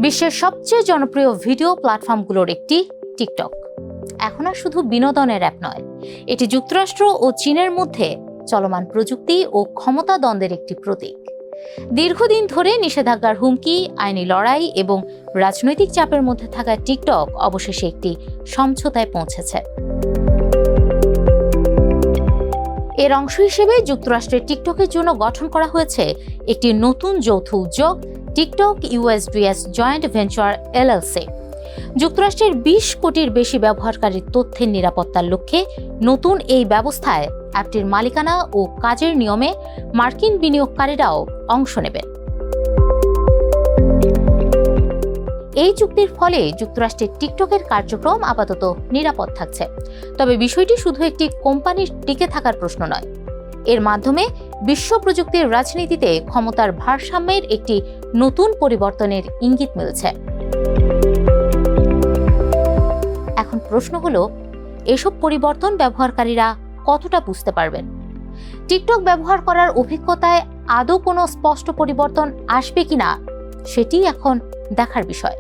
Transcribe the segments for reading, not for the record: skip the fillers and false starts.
বিশ্বের সবচেয়ে জনপ্রিয় ভিডিও প্ল্যাটফর্মগুলোর একটি টিকটক এখন আর শুধু বিনোদনের অ্যাপ নয়, এটি যুক্তরাষ্ট্র ও চীনের মধ্যে চলমান প্রযুক্তি ও ক্ষমতা দ্বন্দ্বের একটি প্রতীক। দীর্ঘদিন ধরে নিষেধাজ্ঞার হুমকি, আইনি লড়াই এবং রাজনৈতিক চাপের মধ্যে থাকা টিকটক অবশেষে একটি সমঝোতায় পৌঁছেছে। এর অংশ হিসেবে যুক্তরাষ্ট্রের টিকটকের জন্য গঠন করা হয়েছে একটি নতুন যৌথ উদ্যোগ, টিকটক ইউএসডিএস জয়েন্ট ভেঞ্চার এলএলসি। যুক্তরাষ্ট্রের ২০ কোটির বেশি ব্যবহারকারীর তথ্যের নিরাপত্তার লক্ষ্যে নতুন এই ব্যবস্থায় অ্যাপটির মালিকানা ও কাজের নিয়মে মার্কিন বিনিয়োগকারীরাও অংশ নেবেন। এই চুক্তির ফলে যুক্তরাষ্ট্রের টিকটকের কার্যক্রম আপাতত নিরাপদ থাকছে। তবে বিষয়টি শুধু একটি কোম্পানির টিকে থাকার প্রশ্ন নয়, এর মাধ্যমে বিশ্ব প্রযুক্তির রাজনীতিতে ক্ষমতার ভারসাম্যের একটি নতুন পরিবর্তনের ইঙ্গিত মিলছে। এখন প্রশ্ন হলো, এসব পরিবর্তন ব্যবহারকারীরা কতটা বুঝতে পারবেন? টিকটক ব্যবহার করার অভিজ্ঞতায় আদৌ কোনো স্পষ্ট পরিবর্তন আসবে কিনা সেটি এখন দেখার বিষয়।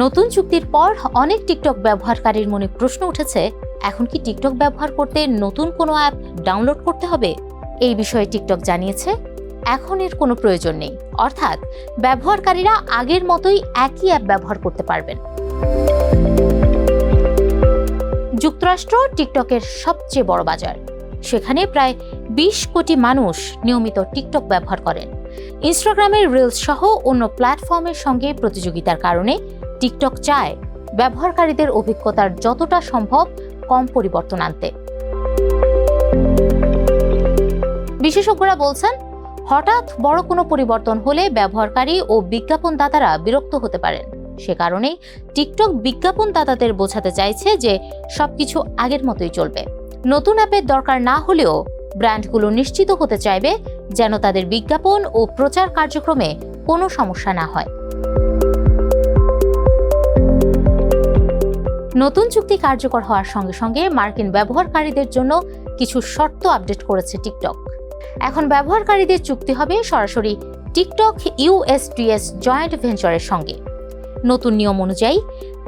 নতুন চুক্তির পর অনেক টিকটক ব্যবহারকারীর মনে প্রশ্ন উঠেছে, এখন কি টিকটক ব্যবহার করতে নতুন কোনো অ্যাপ ডাউনলোড করতে হবে? এই বিষয়ে টিকটক জানিয়েছে, এখন এর কোনো প্রয়োজন নেই। অর্থাৎ ব্যবহারকারীরা আগের মতোই একই অ্যাপ ব্যবহার করতে পারবেন। যুক্তরাষ্ট্র টিকটকের সবচেয়ে বড় বাজার। সেখানে প্রায় ২০ কোটি মানুষ নিয়মিত টিকটক ব্যবহার করেন। ইনস্টাগ্রামের রিলস সহ অন্য প্ল্যাটফর্মের সঙ্গে প্রতিযোগিতার কারণে টিকটক চায় ব্যবহারকারীদের অভিজ্ঞতার যতটা সম্ভব কম পরিবর্তন আনতে। বিশেষজ্ঞরা বলছেন, হঠাৎ বড় কোনো পরিবর্তন হলে ব্যবহারকারী ও বিজ্ঞাপনদাতারা বিরক্ত হতে পারেন। সে কারণেই টিকটক বিজ্ঞাপনদাতাদের বোঝাতে চাইছে যে সবকিছু আগের মতোই চলবে। নতুন অ্যাপের দরকার না হলেও ব্র্যান্ডগুলো নিশ্চিত হতে চাইবে যেন তাদের বিজ্ঞাপন ও প্রচার কার্যক্রমে কোনো সমস্যা না হয়। নতুন চুক্তি কার্যকর হওয়ার সঙ্গে সঙ্গে মার্কিন ব্যবহারকারীদের জন্য কিছু শর্ত আপডেট করেছে টিকটক। এখন ব্যবহারকারীদের চুক্তি হবে সরাসরি টিকটক ইউএসডিএস জয়েন্ট ভেঞ্চারের সঙ্গে। নতুন নিয়ম অনুযায়ী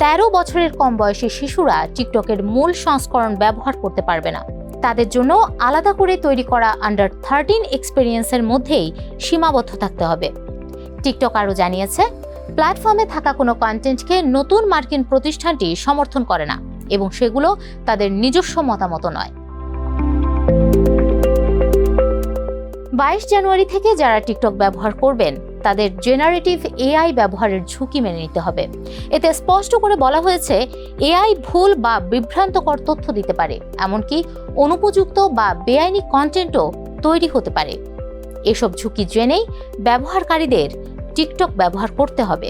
১৩ বছরের কম বয়সী শিশুরা টিকটকের মূল সংস্করণ ব্যবহার করতে পারবে না। তাদের জন্য আলাদা করে তৈরি করা আন্ডার 13 এক্সপেরিয়েন্সের মধ্যেই সীমাবদ্ধ থাকতে হবে। টিকটক আরও জানিয়েছে, প্ল্যাটফর্মে থাকা কোনো কন্টেন্টকে নতুন মার্কিন প্রতিষ্ঠানটি সমর্থন করে না এবং সেগুলো তাদের নিজস্ব মতামত নয়। ২২ জানুয়ারি থেকে যারা টিকটক ব্যবহার করবেন তাদের জেনারেটিভ এআই ব্যবহারের ঝুঁকি মেনে নিতে হবে। এতে স্পষ্ট করে বলা হয়েছে, এআই ভুল বা বিভ্রান্তকর তথ্য দিতে পারে, এমনকি অনুপযুক্ত বা বেআইনি কন্টেন্টও তৈরি হতে পারে। এসব ঝুঁকি জেনেই ব্যবহারকারীদের টিকটক ব্যবহার করতে হবে।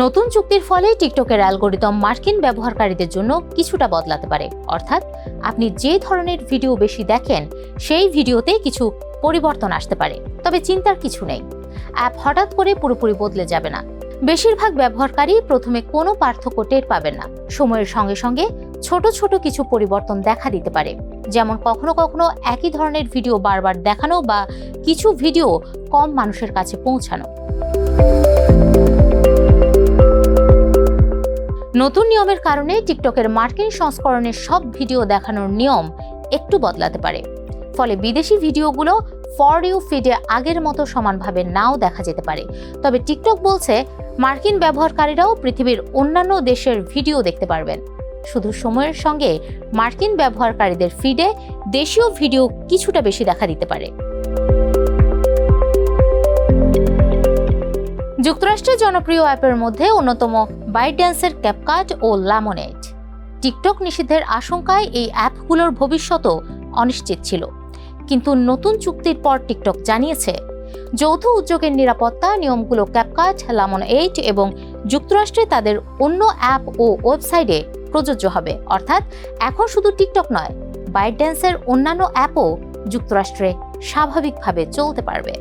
নতুন চুক্তির ফলে টিকটকের অ্যালগোরিদম মার্কিন ব্যবহারকারীদের জন্য কিছুটা বদলাতে পারে। অর্থাৎ আপনি যে ধরনের ভিডিও বেশি দেখেন সেই ভিডিওতে কিছু পরিবর্তন আসতে পারে। তবে চিন্তার কিছু নেই, অ্যাপ হঠাৎ করে পুরোপুরি বদলে যাবে না। বেশিরভাগ ব্যবহারকারী প্রথমে কোনো পার্থক্য টের পাবেন না। সময়ের সঙ্গে সঙ্গে ছোট ছোট কিছু পরিবর্তন দেখা দিতে পারে, যেমন কখনো কখনো একই ধরনের ভিডিও বারবার দেখানো বা কিছু ভিডিও কম মানুষের কাছে পৌঁছানো। নতুন নিয়মের কারণে টিকটকের মার্কিন সংস্করণের সব ভিডিও দেখানোর নিয়ম একটু বদলাতে পারে। ফলে বিদেশি ভিডিওগুলো ফর ইউ ফিডে আগের মতো সমানভাবে নাও দেখা যেতে পারে। তবে টিকটক বলছে, মার্কিন ব্যবহারকারীরাও পৃথিবীর অন্যান্য দেশের ভিডিও দেখতে পারবেন। শুধু সময়ের সঙ্গে মার্কিন ব্যবহারকারীদের ফিডে দেশীয় ভিডিও কিছুটা বেশি দেখা দিতে পারে। যুক্তরাষ্ট্রের জনপ্রিয় অ্যাপের মধ্যে অন্যতম বাইটড্যান্সের ক্যাপকাট ও লেমনেড। টিকটক নিষিদ্ধের আশঙ্কায় এই অ্যাপগুলোর ভবিষ্যৎও অনিশ্চিত ছিল, কিন্তু নতুন চুক্তির পর টিকটক জানিয়েছে, যৌথ উদ্যোগের নিরাপত্তা নিয়মগুলো ক্যাপকাট, লেমনেড এবং যুক্তরাষ্ট্রে তাদের অন্য অ্যাপ ও ওয়েবসাইটে প্রযোজ্য হবে। অর্থাৎ এখন শুধু টিকটক নয়, বাইটড্যান্সের অন্যান্য অ্যাপও যুক্তরাষ্ট্রে স্বাভাবিকভাবে চলতে পারবে।